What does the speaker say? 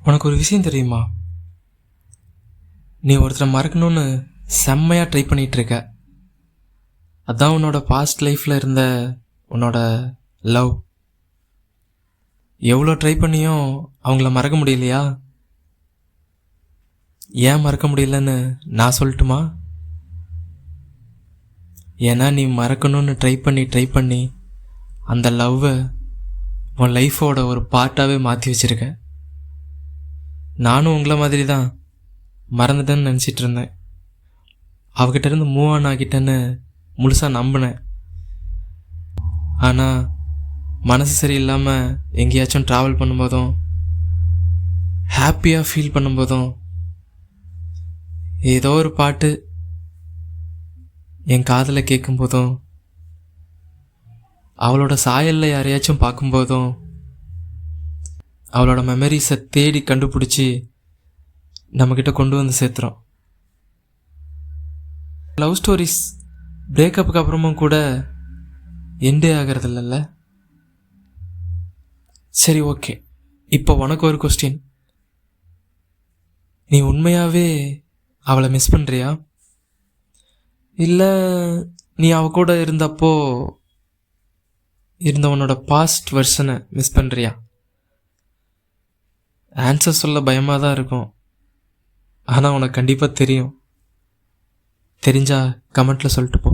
உனக்கு ஒரு விஷயம் தெரியுமா? நீ ஒருத்தரை மறக்கணும்னு செம்மையாக ட்ரை பண்ணிகிட்டு இருக்க. அதான் உன்னோட பாஸ்ட் லைஃப்பில் இருந்த உன்னோட லவ். எவ்வளோ ட்ரை பண்ணியும் அவங்கள மறக்க முடியலையா? ஏன் மறக்க முடியலன்னு நான் சொல்லட்டுமா? ஏன்னா நீ மறக்கணும்னு ட்ரை பண்ணி அந்த லவ்வை உன் லைஃபோட ஒரு பார்ட்டாகவே மாற்றி வச்சுருக்க. நானும் உங்களை மாதிரி தான் மறந்துட்டேன்னு நினச்சிட்டு இருந்தேன். அவகிட்ட இருந்து மூவ் ஆன் ஆகிட்டேன்னு முழுசாக நம்பினேன். ஆனால் மனசு சரியில்லாமல் எங்கேயாச்சும் ட்ராவல் பண்ணும்போதும் ஹாப்பியாக ஃபீல் பண்ணும்போதும் ஏதோ ஒரு பாட்டு என் காதில் கேட்கும்போதும் அவளோட சாயலில் யாரையாச்சும் பார்க்கும்போதும் அவளோட மெமரிஸை தேடி கண்டுபிடிச்சி நம்மக்கிட்ட கொண்டு வந்து சேர்த்துறோம். லவ் ஸ்டோரிஸ் பிரேக்கப்புக்கு அப்புறமும் கூட எண்டே ஆகிறது இல்லைல்ல. சரி, ஓகே. இப்போ உனக்கு ஒரு கொஸ்டின். நீ உண்மையாகவே அவளை மிஸ் பண்ணுறியா? இல்லை நீ அவ கூட இருந்தப்போ இருந்த உன்னோட பாஸ்ட் வெர்ஷனை மிஸ் பண்ணுறியா? ஆன்சர் சொல்ல பயமாக தான் இருக்கும். ஆனால் உனக்கு கண்டிப்பாக தெரியும். தெரிஞ்சா கமெண்ட்டில் சொல்லிட்டு போ.